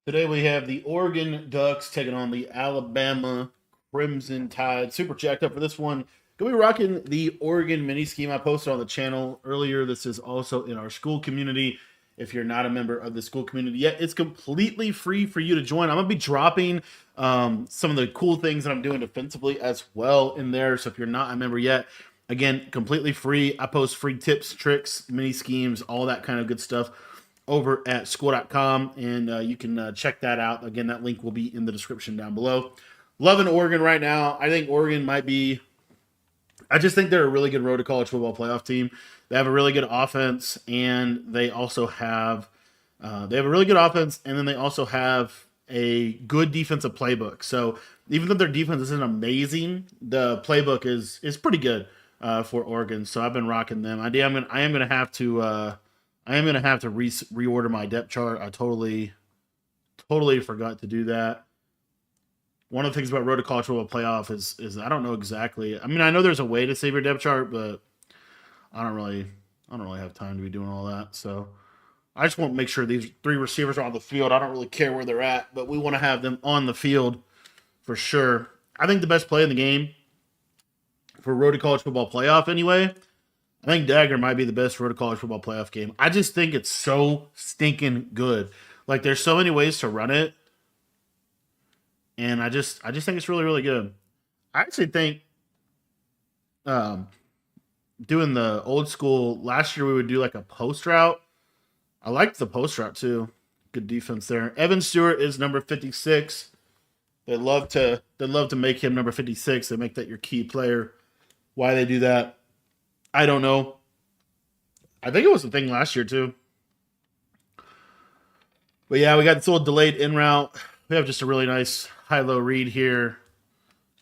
Today we have the Oregon Ducks taking on the Alabama Crimson Tide. Super jacked up for this one. Gonna be rocking the Oregon mini scheme I posted on the channel earlier. This is also in our school community. If you're not a member of the school community yet, it's completely free for you to join. I'm gonna be dropping some of the cool things that I'm doing defensively as well in there. So if you're not a member yet, again, completely free. I post free tips, tricks, mini schemes, all that kind of good stuff over at school.com, and you can check that out. Again, that link will be in the description down below. Loving Oregon right now. I think Oregon might be, I just think they're a really good road to college football playoff team. They have a really good offense, and they also have, they have a really good offense, and then they also have a good defensive playbook. So even though their defense isn't amazing, the playbook is pretty good for Oregon. So I've been rocking them. I am gonna have to reorder my depth chart. I totally forgot to do that. One of the things about Road to College Football Playoff is I don't know exactly. I mean, I know there's a way to save your depth chart, but I don't really have time to be doing all that. So I just want to make sure these three receivers are on the field. I don't really care where they're at, but we want to have them on the field for sure. I think the best play in the game for Road to College Football Playoff anyway, I think Dagger might be the best Road to College Football Playoff game. I just think it's so stinking good. Like there's so many ways to run it, and I just think it's really really good. I actually think um, doing the old school last year we would do like a post route. I liked the post route too. Good defense there. Evan Stewart is number 56. They love to make him number 56. They make that your key player. Why they do that, I don't know. I think it was the thing last year too. But yeah, we got this little delayed in route. We have just a really nice high low read here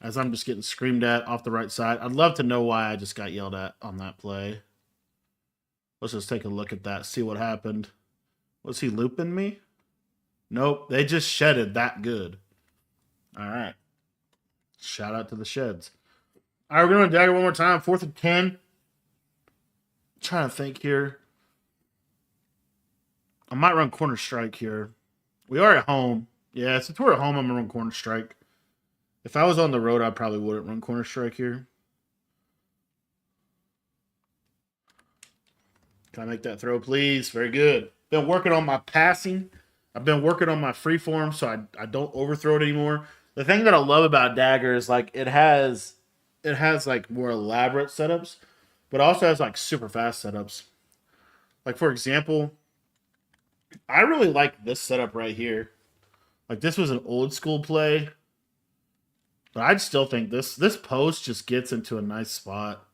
as I'm just getting screamed at off the right side. I'd love to know why I just got yelled at on that play. Let's just take a look at that, see what happened. Was he looping me? Nope, they just shedded that good. All right. Shout out to the sheds. All right, we're going to dagger one more time. 4th and 10. Trying to think here. I might run corner strike here. We are at home. Yeah, since we're at home, I'm going to run corner strike. If I was on the road, I probably wouldn't run corner strike here. Can I make that throw, please? Very good. Been working on my passing. I've been working on my free form, so I don't overthrow it anymore. The thing that I love about Dagger is like it has like more elaborate setups, but also has like super fast setups. Like for example, I really like this setup right here. Like this was an old school play, but I'd still think this post just gets into a nice spot.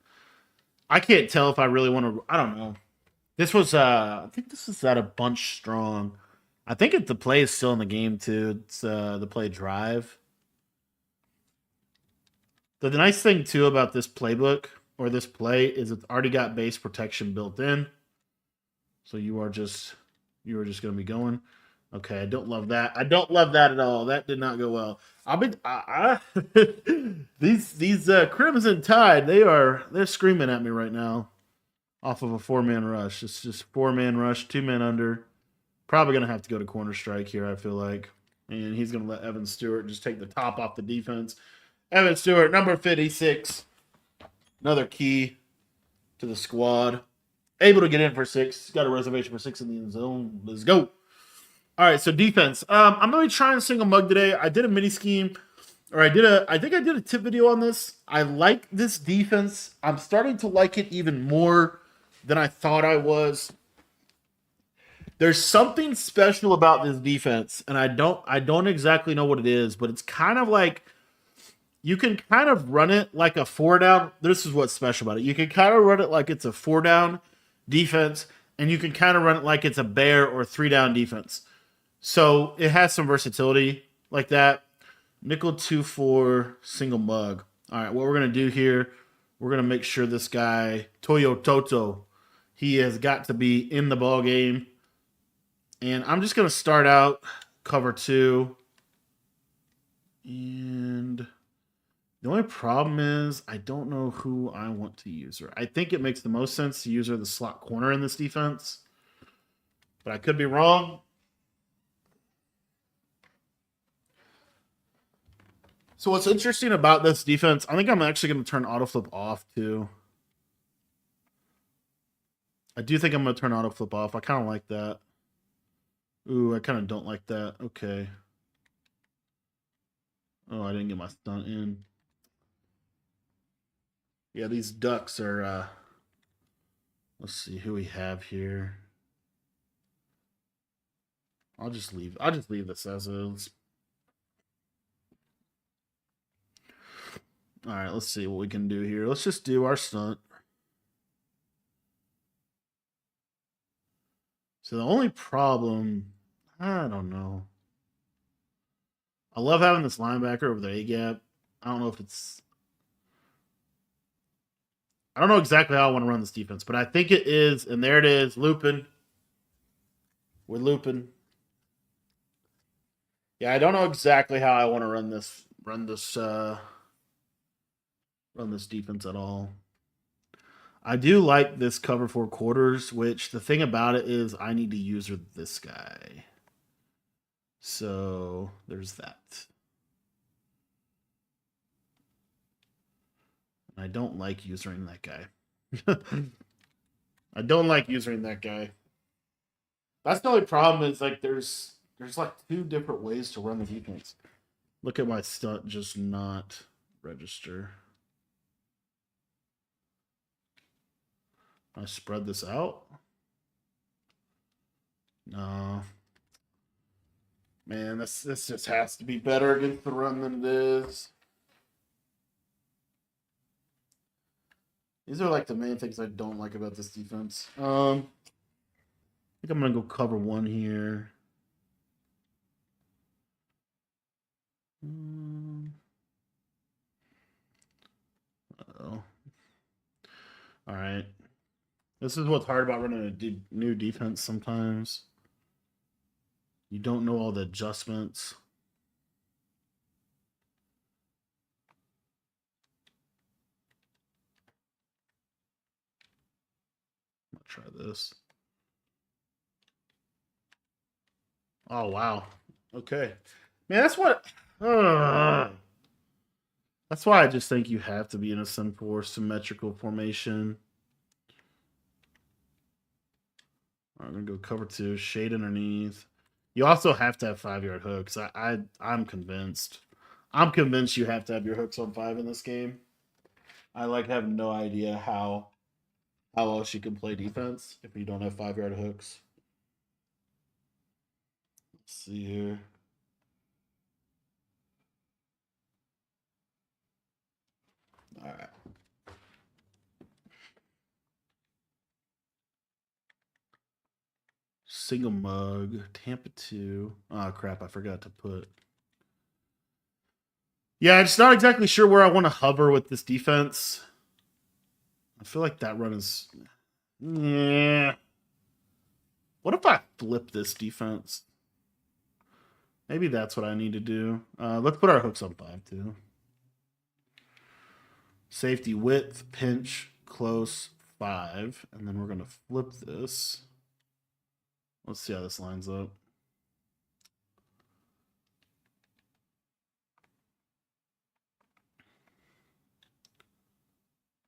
I can't tell if I really want to. I don't know. This was I think this is at a bunch strong. I think the play is still in the game too. It's the play drive. The nice thing too about this playbook or this play is it's already got base protection built in. So you are just gonna be going. Okay, I don't love that. I don't love that at all. That did not go well. These Crimson Tide, they're screaming at me right now off of a 4-man rush. It's just 4-man rush, 2 men under. Probably gonna have to go to corner strike here, I feel like. And he's gonna let Evan Stewart just take the top off the defense. Evan Stewart, number 56. Another key to the squad. Able to get in for 6. Got a reservation for 6 in the end zone. Let's go. All right, so defense. I'm gonna be trying single mug today. I did a mini scheme, or I think I did a tip video on this. I like this defense. I'm starting to like it even more than I thought I was. There's something special about this defense, and I don't exactly know what it is, but it's kind of like you can kind of run it like a 4 down. This is what's special about it. You can kind of run it like it's a 4 down defense, and you can kind of run it like it's a bear or 3 down defense. So it has some versatility like that. Nickel 2-4 single mug. All right, what we're gonna do here, we're gonna make sure this guy Toyo Toto, he has got to be in the ball game, and I'm just gonna start out cover 2. And the only problem is I don't know who I want to use her. I think it makes the most sense to use her the slot corner in this defense, but I could be wrong. So what's interesting about this defense, I think I'm actually going to turn auto flip off too. I do think I'm going to turn auto flip off. I kind of like that. Ooh, I kind of don't like that. Okay. Oh, I didn't get my stunt in. Yeah, these ducks are, let's see who we have here. I'll just leave this as is. All right, let's see what we can do here. Let's just do our stunt. So the only problem, I don't know. I love having this linebacker over the A gap. I don't know if it's. I don't know exactly how I want to run this defense, but I think it is, and there it is, looping. We're looping. Yeah, I don't know exactly how I want to run this defense at all. I do like this cover 4 quarters, which the thing about it is I need to user this guy. So there's that. I don't like using that guy. I don't like using that guy. That's the only problem is like there's like 2 different ways to run the defense. Look at my stunt just not register. I spread this out. No. Man, this just has to be better against the run than it is. These are like the main things I don't like about this defense. I think I'm gonna go cover 1 here. Uh-oh. All right. This is what's hard about running a new defense sometimes. You don't know all the adjustments. I'll try this. Oh, wow. Okay. Man, that's what... that's why I just think you have to be in a 7-4 symmetrical formation. I'm going to go cover 2, shade underneath. You also have to have 5-yard hooks. I'm convinced. I'm convinced you have to have your hooks on 5 in this game. I have no idea how else you can play defense if you don't have 5-yard hooks. Let's see here. All right. Single mug, Tampa 2. Oh, crap. I forgot to put. Yeah, I'm just not exactly sure where I want to hover with this defense. I feel like that run is. Yeah. What if I flip this defense? Maybe that's what I need to do. Let's put our hooks on 5 too. Safety width, pinch, close, 5. And then we're going to flip this. Let's see how this lines up.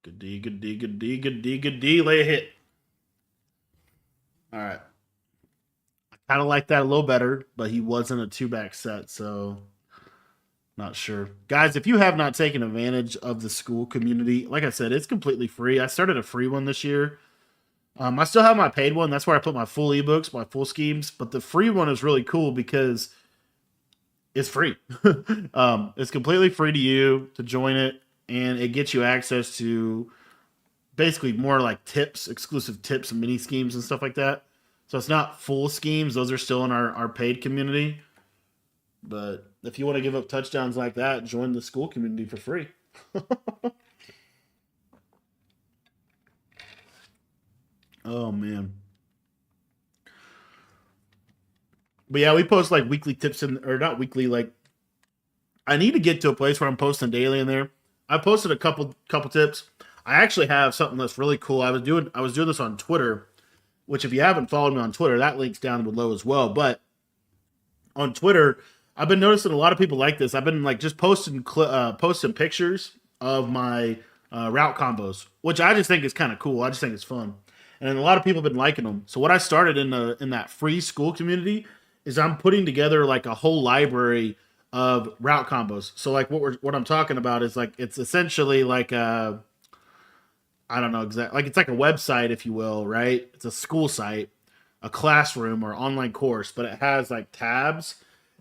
Good D, good D, good D, good D, good D. Lay a hit. All right. I kind of like that a little better, but he wasn't a 2-back set, so not sure. Guys, if you have not taken advantage of the school community, like I said, it's completely free. I started a free one this year. I still have my paid one. That's where I put my full ebooks, my full schemes. But the free one is really cool because it's free. It's completely free to you to join it, and it gets you access to basically more like tips, exclusive tips and mini schemes and stuff like that. So it's not full schemes. Those are still in our paid community. But if you want to give up touchdowns like that, join the school community for free. Oh, man. But yeah, we post like weekly tips or not weekly, like I need to get to a place where I'm posting daily in there. I posted a couple tips. I actually have something that's really cool. I was doing this on Twitter, which if you haven't followed me on Twitter, that link's down below as well. But on Twitter, I've been noticing a lot of people like this. I've been like just posting pictures of my route combos, which I just think is kind of cool. I just think it's fun, and a lot of people have been liking them. So what I started in that free school community is I'm putting together like a whole library of route combos. So like what I'm talking about is like it's essentially like a I don't know exactly like it's like a website if you will, right? It's a school site, a classroom or online course, but it has like tabs,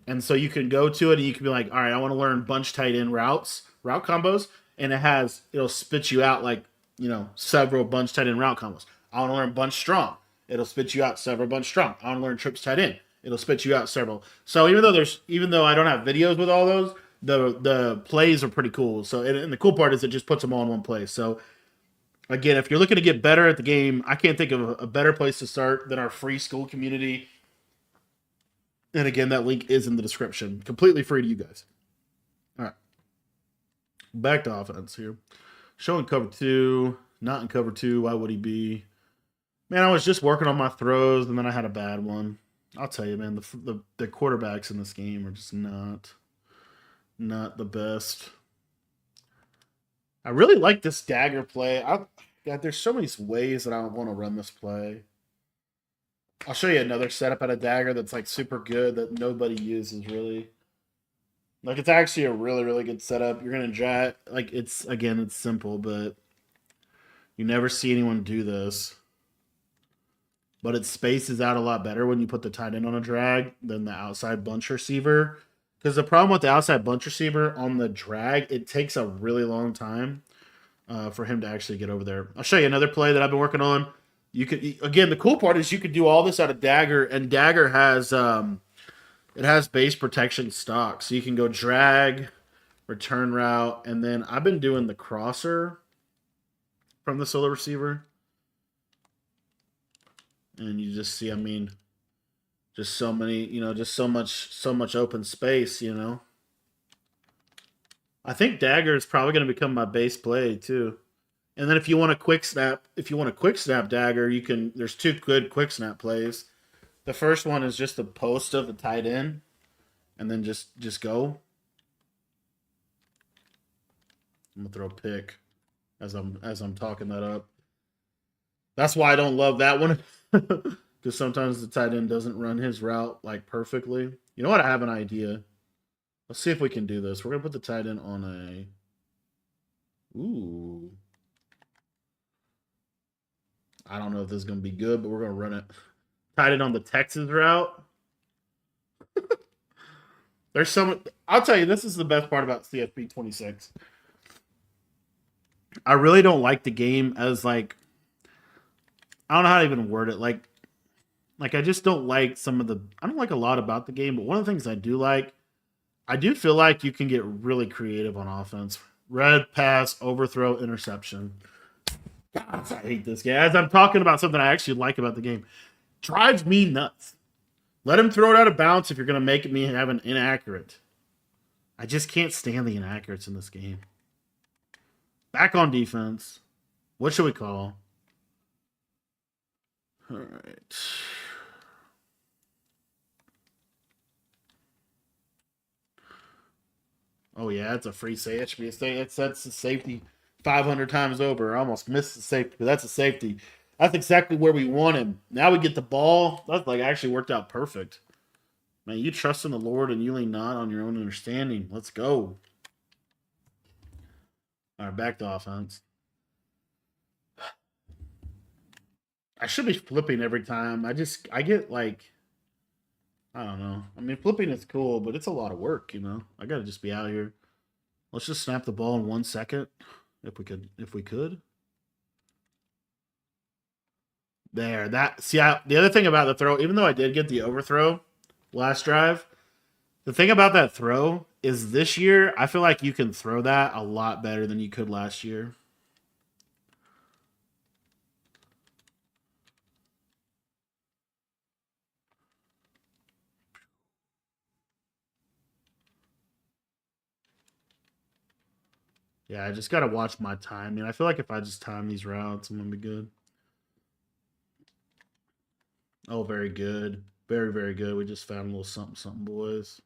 and so you can go to it and you can be like, all right, I want to learn bunch tight end route combos, and it'll spit you out like several bunch tight end route combos. I want to learn bunch strong. It'll spit you out several bunch strong. I want to learn trips tight end. It'll spit you out several. So even though I don't have videos with all those, the plays are pretty cool. So and the cool part is it just puts them all in one place. So again, if you're looking to get better at the game, I can't think of a better place to start than our free school community. And again, that link is in the description. Completely free to you guys. All right. Back to offense here. Showing cover two. Not in cover two. Why would he be? Man, I was just working on my throws, and then I had a bad one. I'll tell you, man, the quarterbacks in this game are just not the best. I really like this dagger play. God, there's so many ways that I want to run this play. I'll show you another setup at a dagger that's like super good that nobody uses really. Like it's actually a really, really good setup. You're gonna drag like it's simple, but you never see anyone do this. But it spaces out a lot better when you put the tight end on a drag than the outside bunch receiver. Because the problem with the outside bunch receiver on the drag, it takes a really long time for him to actually get over there. I'll show you another play that I've been working on. You could again, the cool part is you could do all this out of dagger, and dagger has it has base protection stock, so you can go drag, return route, and then I've been doing the crosser from the solo receiver. And you just see, I mean, just so many, just so much open space, I think dagger is probably going to become my base play too. And then if you want to quick snap dagger, you can. There's two good quick snap plays. The first one is just the post of the tight end, and then just go. I'm gonna throw a pick as I'm talking that up. That's why I don't love that one. Because sometimes the tight end doesn't run his route like perfectly. You know what? I have an idea. Let's see if we can do this. We're gonna put the tight end on a. Ooh. I don't know if this is gonna be good, but we're gonna run it. Tight end on the Texas route. There's some. I'll tell you, this is the best part about CFP 26. I really don't like the game as like. I don't know how to even word it. Like I just don't like I don't like a lot about the game, but one of the things I do like, I do feel like you can get really creative on offense. Red pass, overthrow, interception. God, I hate this game. As I'm talking about something I actually like about the game, drives me nuts. Let him throw it out of bounds if you're going to make me have an inaccurate. I just can't stand the inaccurates in this game. Back on defense. What should we call? All right. Oh yeah, it's a free safety. It should be a safety. That's a safety 500 times over. I almost missed the safety, but that's a safety. That's exactly where we want him. Now we get the ball. That's like actually worked out perfect. Man, you trust in the Lord and you lean not on your own understanding. Let's go. All right, back to offense. I should be flipping every time. I get like I don't know. I mean, flipping is cool, but it's a lot of work, I got to just be out here. Let's just snap the ball in 1 second if we could. There. The other thing about the throw, even though I did get the overthrow last drive, the thing about that throw is this year I feel like you can throw that a lot better than you could last year. Yeah, I just got to watch my timing. I feel like if I just time these routes, I'm going to be good. Oh, very good. Very, very good. We just found a little something, boys.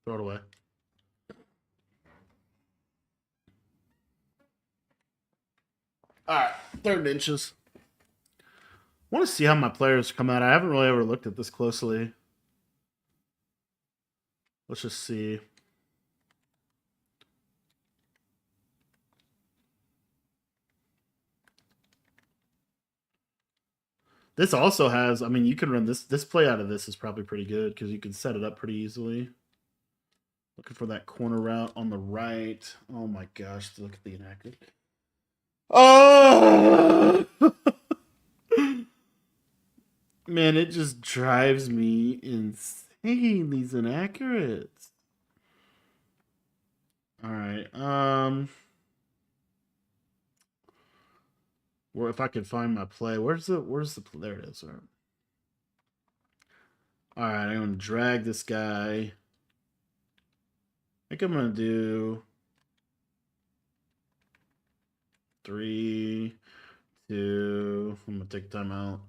Throw it away. All right, 3rd inches. I want to see how my players come out. I haven't really ever looked at this closely. Let's just see. This also has, I mean, you can run this play out of this is probably pretty good because you can set it up pretty easily. Looking for that corner route on the right. Oh my gosh, look at the inaccurate. Oh! Man, it just drives me insane, these inaccurates. All right. Or if I could find my play. Where's the there it is. All right, I'm gonna drag this guy. I think I'm gonna do 3, 2. I'm gonna take time out.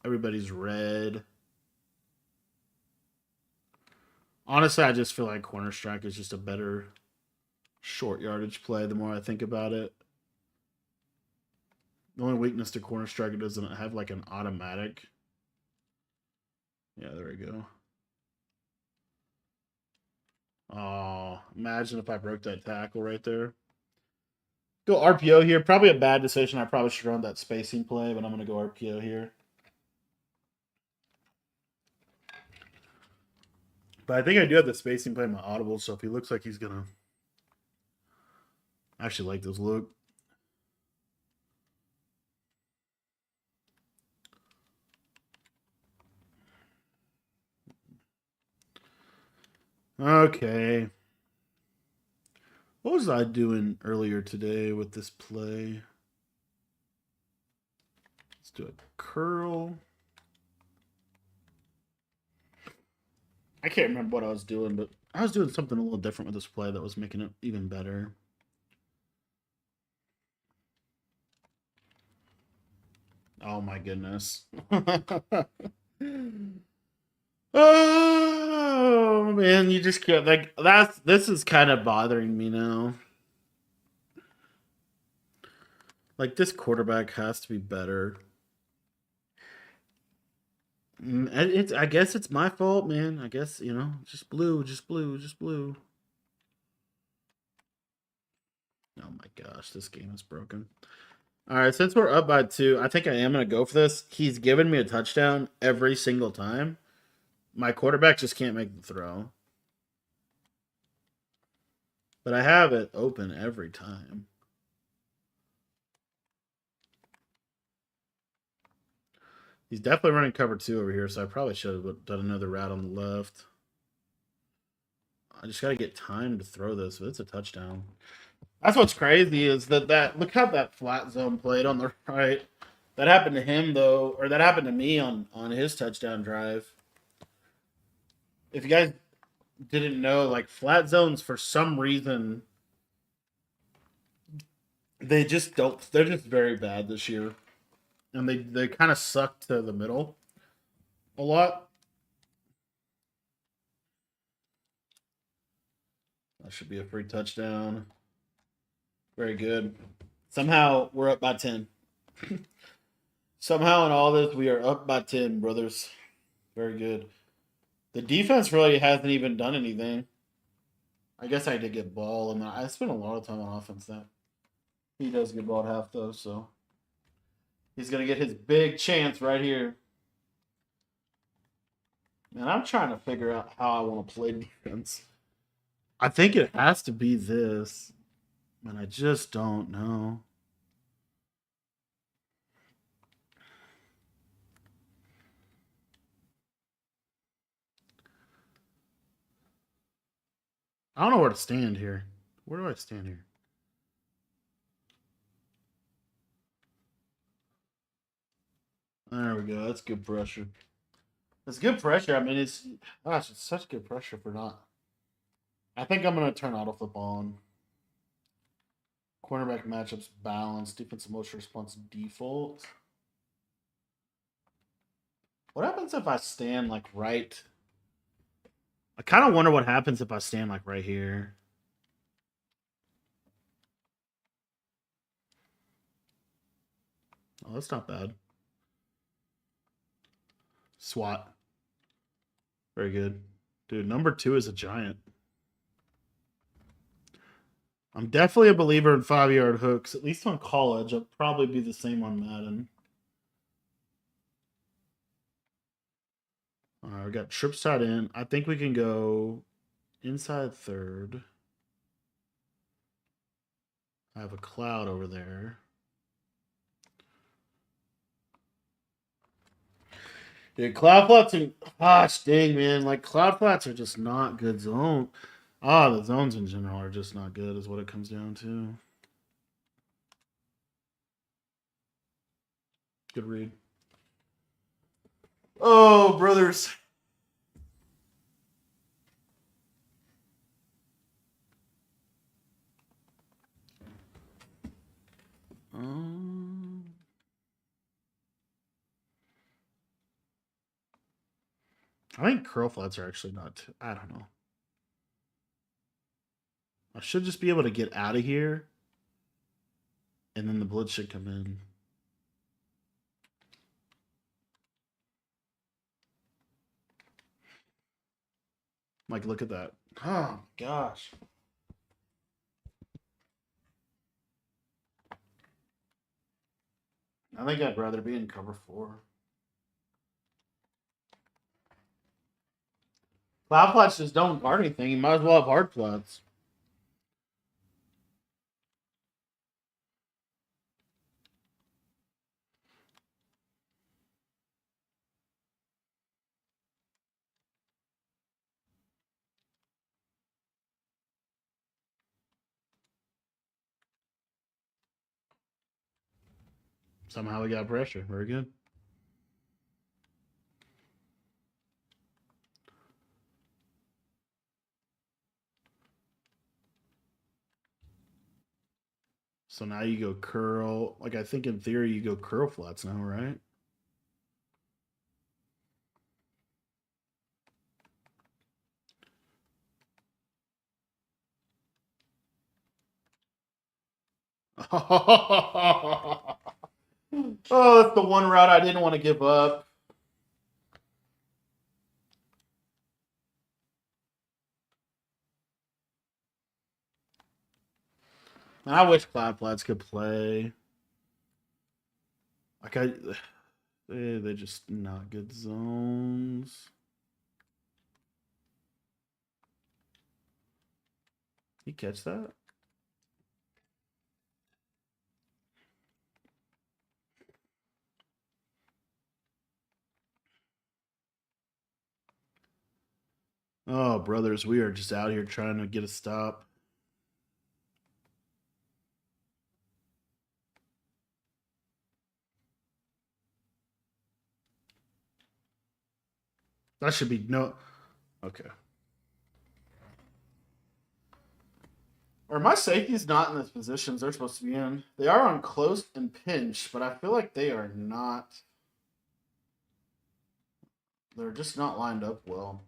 Everybody's red. Honestly, I just feel like corner strike is just a better short yardage play the more I think about it. The only weakness to corner strike, it doesn't have like an automatic. Yeah, there we go. Oh, imagine if I broke that tackle right there. Go RPO here. Probably a bad decision. I probably should run that spacing play, but I'm going to go RPO here. But I think I do have the spacing play in my audible, so if he looks like he's going to... I actually like this look. Okay. What was I doing earlier today with this play? Let's do a curl. I can't remember what I was doing, but I was doing something a little different with this play that was making it even better. Oh my goodness. Oh man, you just can't like this is kind of bothering me now. Like this quarterback has to be better. It's I guess it's my fault, man. I guess, just blue. Oh my gosh, this game is broken. All right, since we're up by 2, I think I am going to go for this. He's given me a touchdown every single time. My quarterback just can't make the throw. But I have it open every time. He's definitely running cover 2 over here, so I probably should have done another route on the left. I just got to get time to throw this, but it's a touchdown. That's what's crazy is that look how that flat zone played on the right. That happened to him though, or that happened to me on his touchdown drive. If you guys didn't know, like flat zones for some reason they just don't. They're just very bad this year, and they kind of suck to the middle a lot. That should be a free touchdown. Very good. Somehow we're up by 10. Somehow in all this we are up by 10, brothers. Very good. The defense really hasn't even done anything. I guess I did get ball, and I spent a lot of time on offense now. He does get ball at half though, so he's gonna get his big chance right here. Man, I'm trying to figure out how I want to play defense. I think it has to be this, and I just don't know. I don't know where to stand here. Where do I stand here? There we go. That's good pressure. It's good pressure. I mean, it's such good pressure for not. I think I'm gonna turn auto flip on. Cornerback matchups balanced. Defensive motion response default. What happens if I stand like right? I kind of wonder what happens if I stand like right here. Oh, that's not bad. SWAT. Very good. Dude, number 2 is a giant. I'm definitely a believer in 5-yard hooks, at least on college. It'll probably be the same on Madden. All right, we got trips tied in. I think we can go inside third. I have a cloud over there. Dude, cloud flats and gosh dang man, like cloud flats are just not good zone. The zones in general are just not good, is what it comes down to. Good read. Oh, brothers. I think curl flats are actually not. I don't know. I should just be able to get out of here, and then the blitz should come in. Like, look at that. Oh gosh. I think I'd rather be in cover 4. Cloud flats just don't guard anything. You might as well have hard flats. Somehow we got pressure. Very good. So now you go curl. Like, I think in theory you go curl flats now, right? Oh, that's the one route I didn't want to give up. I wish Cloud Flats could play. Like they're just not good zones. You catch that? Oh, brothers, we are just out here trying to get a stop. That should be no. Okay. Or my safety's not in the positions they're supposed to be in. They are on close and pinch, but I feel like they are not. They're just not lined up well.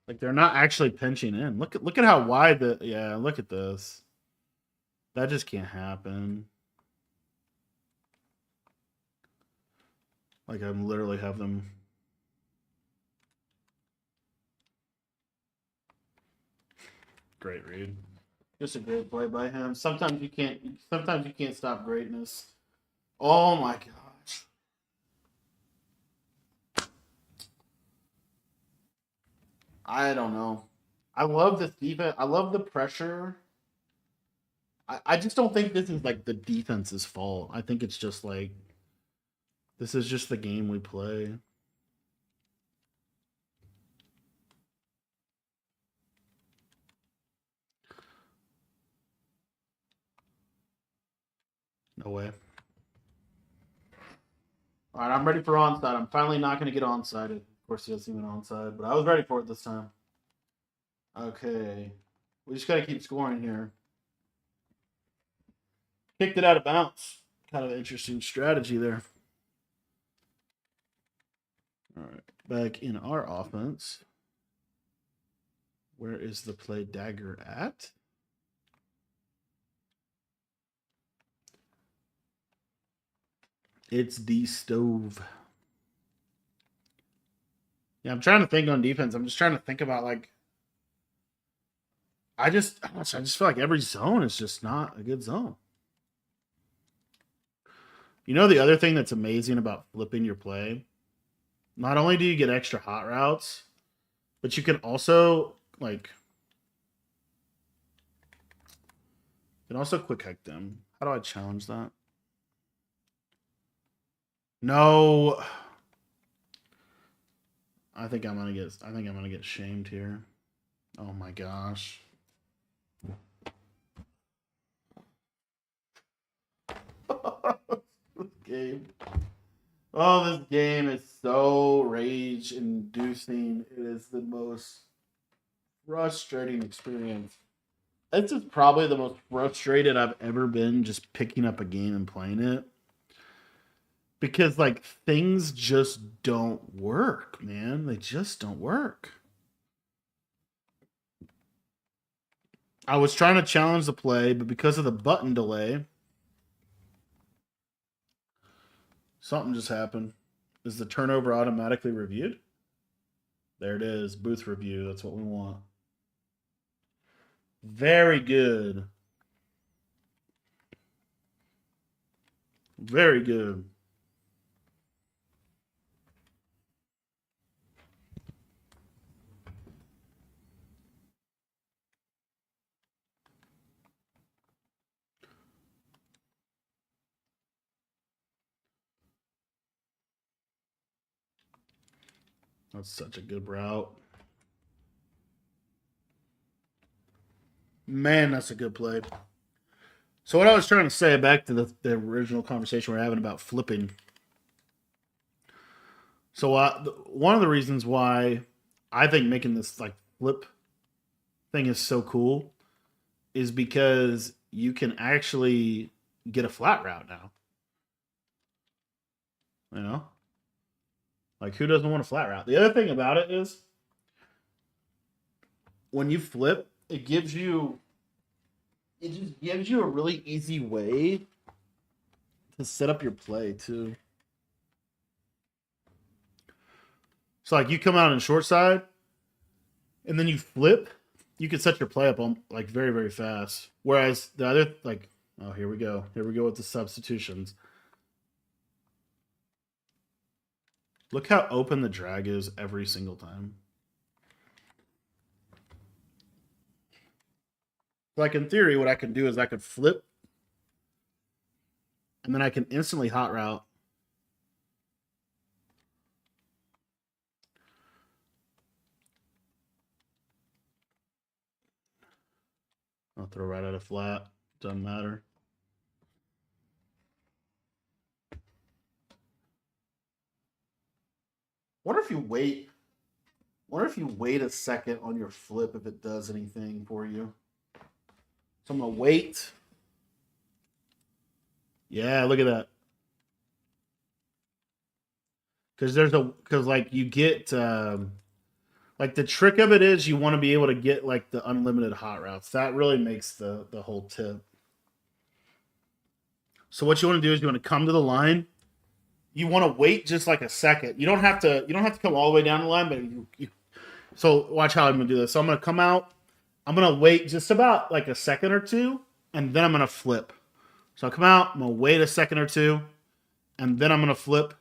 Like they're not actually pinching in. Look at how wide the yeah. Look at this. That just can't happen. Like I'm literally have them. Great read. Just a great play by him. Sometimes you can't. Sometimes you can't stop greatness. Oh my gosh. I don't know. I love this defense. I love the pressure. I just don't think this is like the defense's fault. I think it's just like this is just the game we play. No way. All right, I'm ready for onside. I'm finally not going to get onside. Of course, he doesn't even onside, but I was ready for it this time. Okay. We just got to keep scoring here. Kicked it out of bounds. Kind of interesting strategy there. All right, back in our offense. Where is the play dagger at? It's the stove. Yeah, I'm trying to think on defense. I'm just trying to think about like I just feel like every zone is just not a good zone. You know the other thing that's amazing about flipping your play? Not only do you get extra hot routes, but you can also quick hike them. How do I challenge that? No. I think I'm gonna get shamed here. Oh my gosh. This game. Oh, this game is so rage inducing. It is the most frustrating experience. This is probably the most frustrated I've ever been just picking up a game and playing it. Because like things just don't work, man. They just don't work. I was trying to challenge the play, but because of the button delay, something just happened. Is the turnover automatically reviewed? There it is. Booth review. That's what we want. Very good. Very good. That's such a good route. Man, that's a good play. So what I was trying to say back to the original conversation we are having about flipping. So one of the reasons why I think making this like flip thing is so cool is because you can actually get a flat route now. You know? Like who doesn't want a flat route? The other thing about it is when you flip, it just gives you a really easy way to set up your play too. So like you come out in short side and then you flip, you can set your play up on like very, very fast. Whereas the other like oh here we go. Here we go with the substitutions. Look how open the drag is every single time. Like in theory, what I can do is I could flip and then I can instantly hot route. I'll throw right at a flat. Doesn't matter. Wonder if you wait. Wonder if you wait a second on your flip if it does anything for you. So I'm gonna wait. Yeah, look at that. Because like you get like the trick of it is you want to be able to get like the unlimited hot routes. That really makes the whole tip. So what you want to do is you want to come to the line. You want to wait just like a second. You don't have to come all the way down the line, but so watch how I'm gonna do this. So I'm gonna come out. I'm gonna wait just about like a second or two, and then I'm gonna flip. So I'll come out. I'm gonna wait a second or two, and then I'm gonna flip.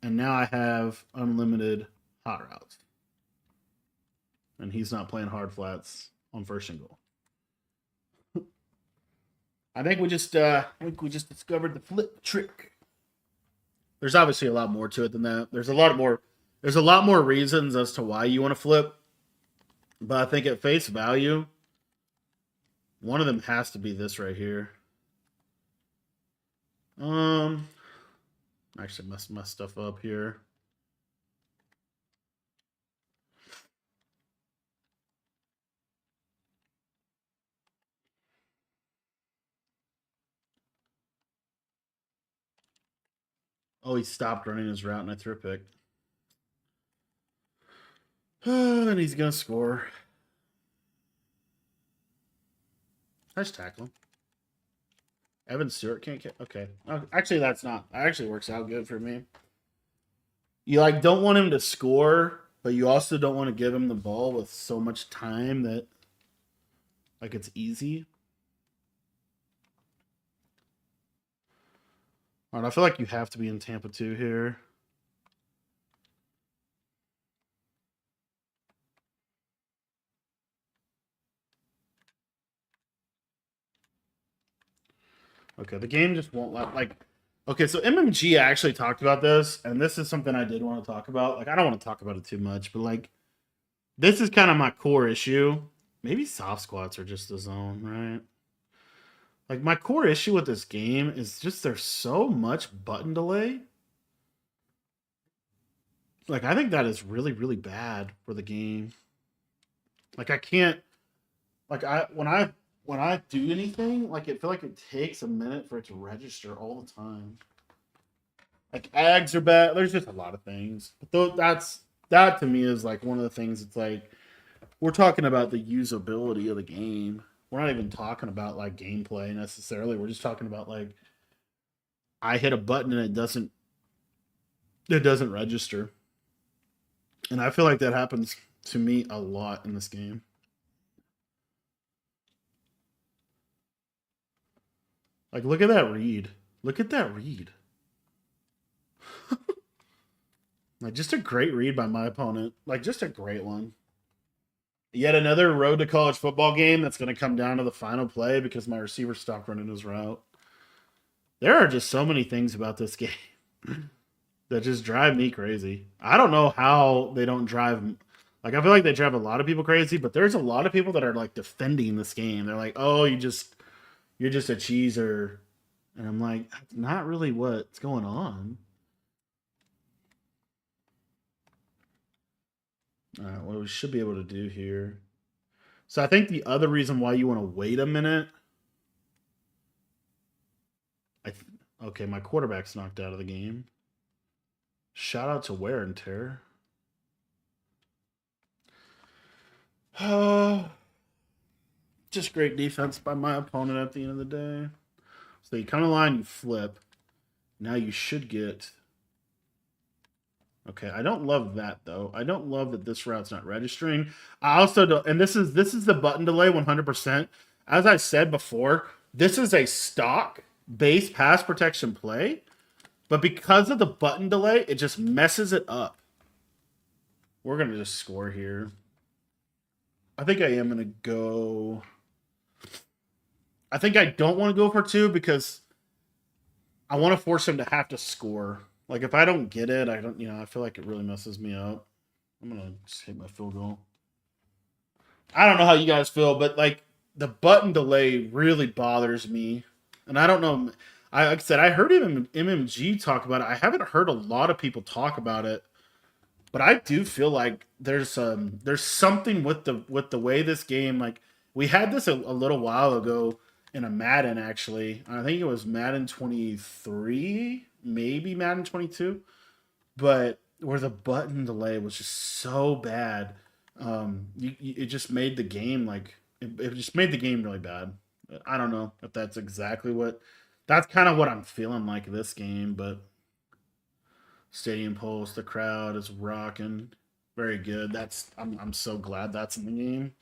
And now I have unlimited hot routes. And he's not playing hard flats on first and goal. I think we just discovered the flip trick. There's obviously a lot more to it than that. There's a lot more reasons as to why you want to flip. But I think at face value, one of them has to be this right here. Actually messed my stuff up here. Oh, he stopped running his route and I threw a pick. And he's going to score. Nice tackle. Evan Stewart can't get. Okay. Actually, that's not. That actually works out good for me. You like don't want him to score, but you also don't want to give him the ball with so much time that like it's easy. All right, I feel like you have to be in Tampa 2 here. Okay, the game just won't let like. Okay, so MMG actually talked about this, and this is something I did want to talk about. Like, I don't want to talk about it too much, but like, this is kind of my core issue. Maybe soft squats are just the zone, right? Like, my core issue with this game is just there's so much button delay. Like, I think that is really, really bad for the game. Like, I can't. Like, when I do anything, like, it feel like it takes a minute for it to register all the time. Like ags are bad. There's just a lot of things. But that to me is like one of the things. It's like we're talking about the usability of the game. We're not even talking about like gameplay necessarily. We're just talking about like I hit a button and it doesn't register. And I feel like that happens to me a lot in this game. Like look at that read. Look at that read. Like just a great read by my opponent. Like just a great one. Yet another road to college football game that's going to come down to the final play because my receiver stopped running his route. There are just so many things about this game that just drive me crazy. I don't know how they don't drive. Like I feel like they drive a lot of people crazy, but there's a lot of people that are like defending this game. They're like, "Oh, you're just a cheeser," and I'm like, "That's not really what's going on." All right, what we should be able to do here. So I think the other reason why you want to wait a minute. Okay, my quarterback's knocked out of the game. Shout out to wear and tear. Just great defense by my opponent at the end of the day. So you come to the line, you flip. Now you should get. Okay, I don't love that though. I don't love that this route's not registering. I also don't, and this is the button delay 100%. As I said before, this is a stock base pass protection play, but because of the button delay, it just messes it up. We're gonna just score here. I think I am gonna go. I think I don't want to go for 2 because I want to force him to have to score. Like if I don't get it, I don't. I feel like it really messes me up. I'm gonna just hit my field goal. I don't know how you guys feel, but like the button delay really bothers me, and I don't know. Like I said, I heard even MMG talk about it. I haven't heard a lot of people talk about it, but I do feel like there's something with the way this game. Like we had this a little while ago in a Madden. Actually, I think it was Madden 23, maybe Madden 22, but where the button delay was just so bad. It just made the game like it just made the game really bad. I don't know if that's exactly what. That's kind of what I'm feeling like this game, but Stadium Pulse, the crowd is rocking, very good. I'm so glad that's in the game.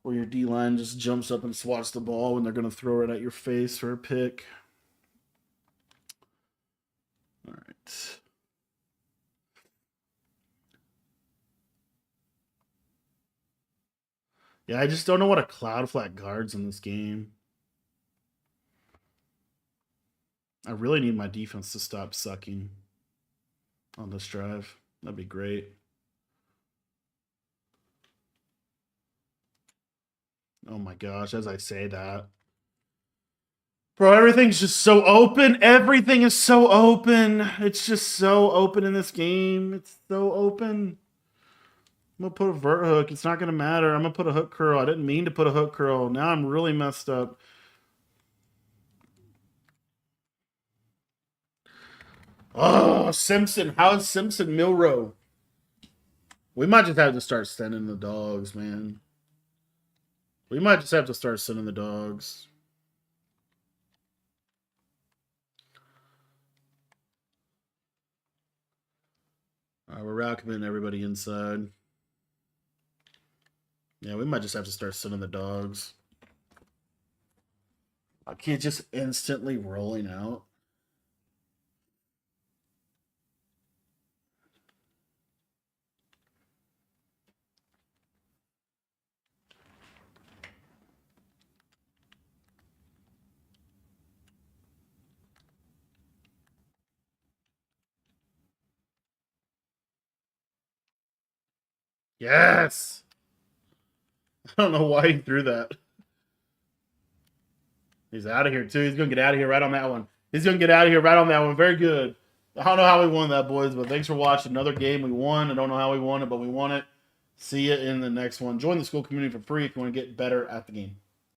Where your D line just jumps up and swats the ball when they're gonna throw it at your face for a pick. All right. Yeah, I just don't know what a cloud flat guards in this game. I really need my defense to stop sucking on this drive. That'd be great. Oh my gosh, as I say that. Bro, everything's just so open. Everything is so open. It's just so open in this game. It's so open. I'm gonna put a vert hook. It's not gonna matter. I'm gonna put a hook curl. I didn't mean to put a hook curl. Now I'm really messed up. Oh, Simpson. How's Simpson Milrow? We might just have to start sending the dogs, man. We might just have to start sending the dogs. All right, we're recommending everybody inside. Yeah, we might just have to start sending the dogs. I can't just instantly rolling out. Yes. I don't know why he threw that. He's out of here, too. He's going to get out of here right on that one. He's going to get out of here right on that one. Very good. I don't know how we won that, boys, but thanks for watching. Another game we won. I don't know how we won it, but we won it. See you in the next one. Join the school community for free if you want to get better at the game.